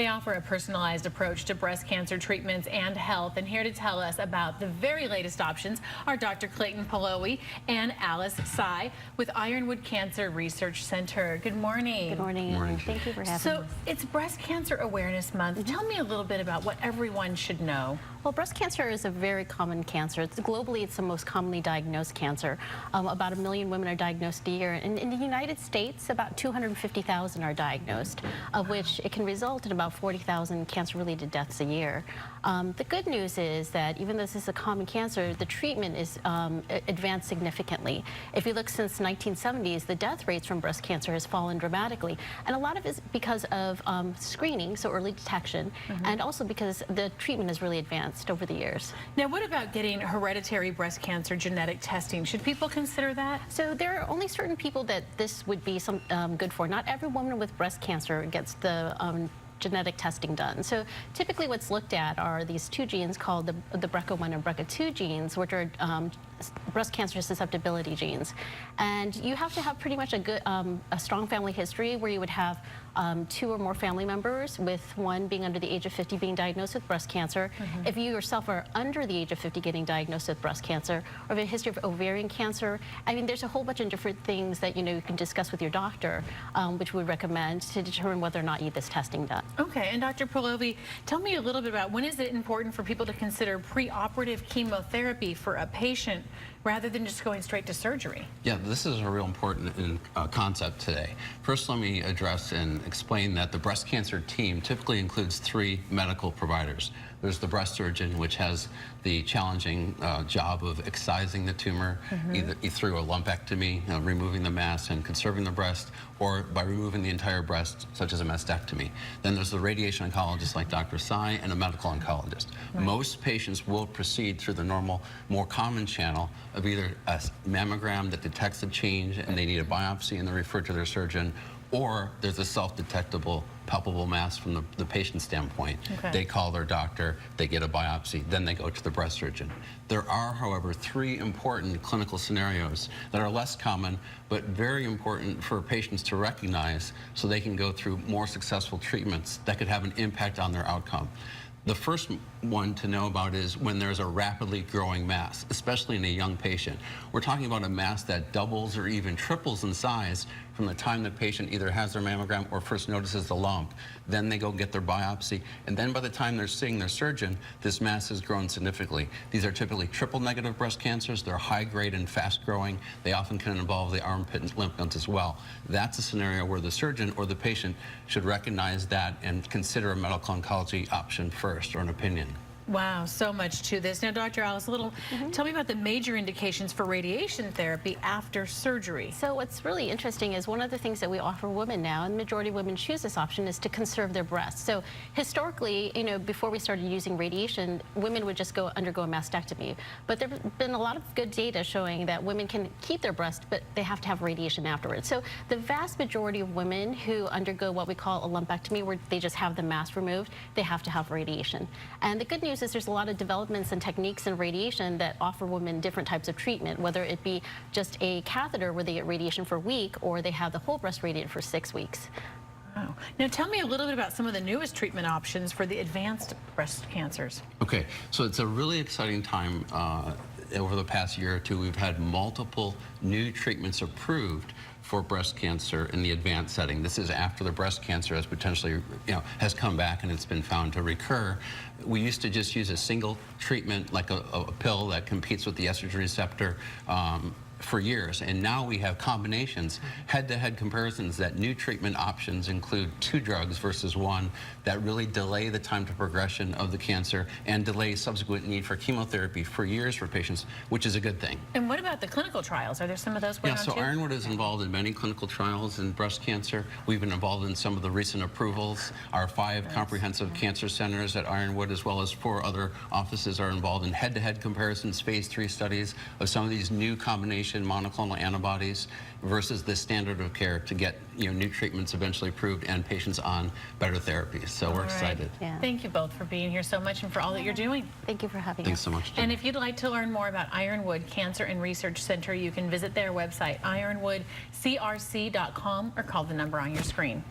They offer a personalized approach to breast cancer treatments and health. And here to tell us about the very latest options are Dr. Clayton Polowy and Alice Tsai with Ironwood Cancer Research Center. Good morning. Good morning. Good morning. Thank you for having us. So it's Breast Cancer Awareness Month. Tell me a little bit about what everyone should know. Well, breast cancer is a very common cancer. Globally, it's the most commonly diagnosed cancer. About 1 million women are diagnosed a year. And in the United States, about 250,000 are diagnosed, of which it can result in about 40,000 cancer-related deaths a year. The good news is that even though this is a common cancer, the treatment is advanced significantly. If you look since the 1970s, the death rates from breast cancer has fallen dramatically. And a lot of it is because of screening, so early detection, and also because the treatment has really advanced over the years. Now, what about getting hereditary breast cancer genetic testing? Should people consider that? So there are only certain people that this would be good for. Not every woman with breast cancer gets the genetic testing done. So typically what's looked at are these two genes called the BRCA1 and BRCA2 genes, which are breast cancer susceptibility genes. And you have to have pretty much a strong family history where you would have 2 or more family members, with one being under the age of 50 being diagnosed with breast cancer. If you yourself are under the age of 50 getting diagnosed with breast cancer, or have a history of ovarian cancer, I mean, there's a whole bunch of different things that you can discuss with your doctor, which we would recommend to determine whether or not you need this testing done. Okay, and Dr. Polowy, tell me a little bit about when is it important for people to consider preoperative chemotherapy for a patient rather than just going straight to surgery? Yeah, this is a real important concept today. First, let me address and explain that the breast cancer team typically includes 3 medical providers. There's the breast surgeon, which has the challenging job of excising the tumor, either through a lumpectomy, removing the mass and conserving the breast, or by removing the entire breast, such as a mastectomy. Then there's the radiation oncologist like Dr. Tsai and a medical oncologist. Right. Most patients will proceed through the normal, more common channel of either a mammogram that detects a change and they need a biopsy and they're referred to their surgeon, or there's a self-detectable palpable mass from the patient standpoint. Okay. They call their doctor, they get a biopsy, then they go to the breast surgeon. There are, however, 3 important clinical scenarios that are less common, but very important for patients to recognize so they can go through more successful treatments that could have an impact on their outcome. The first one to know about is when there's a rapidly growing mass, especially in a young patient. We're talking about a mass that doubles or even triples in size from the time the patient either has their mammogram or first notices the lump. Then they go get their biopsy, and then by the time they're seeing their surgeon, this mass has grown significantly. These are typically triple-negative breast cancers. They're high-grade and fast-growing. They often can involve the armpit and lymph nodes as well. That's a scenario where the surgeon or the patient should recognize that and consider a medical oncology option first, or an opinion. Wow, so much to this. Now, Dr. Alice, tell me about the major indications for radiation therapy after surgery. So what's really interesting is one of the things that we offer women now, and the majority of women choose this option, is to conserve their breasts. So historically, before we started using radiation, women would just undergo a mastectomy. But there have been a lot of good data showing that women can keep their breast, but they have to have radiation afterwards. So the vast majority of women who undergo what we call a lumpectomy, where they just have the mass removed, they have to have radiation. And the good news is there's a lot of developments and techniques in radiation that offer women different types of treatment, whether it be just a catheter where they get radiation for a week, or they have the whole breast radiated for 6 weeks. Wow. Now tell me a little bit about some of the newest treatment options for the advanced breast cancers. Okay, so it's a really exciting time. Over the past year or 2, we've had multiple new treatments approved for breast cancer in the advanced setting. This is after the breast cancer has potentially, has come back and it's been found to recur. We used to just use a single treatment, like a pill that competes with the estrogen receptor, for years, and now we have combinations, head-to-head comparisons, that new treatment options include 2 drugs versus 1 that really delay the time to progression of the cancer and delay subsequent need for chemotherapy for years for patients, which is a good thing. And what about the clinical trials? Are there some of those going on too? Yeah, so Ironwood is involved in many clinical trials in breast cancer. We've been involved in some of the recent approvals. Our 5 comprehensive cancer centers at Ironwood, as well as 4 other offices, are involved in head-to-head comparisons, phase 3 studies of some of these new combination monoclonal antibodies versus the standard of care to get new treatments eventually approved and patients on better therapies. So we're excited. Yeah. Thank you both for being here so much and for all that you're doing. Thank you for having us. Thanks so much, Jen. And if you'd like to learn more about Ironwood Cancer and Research Center, you can visit their website, ironwoodcrc.com, or call the number on your screen.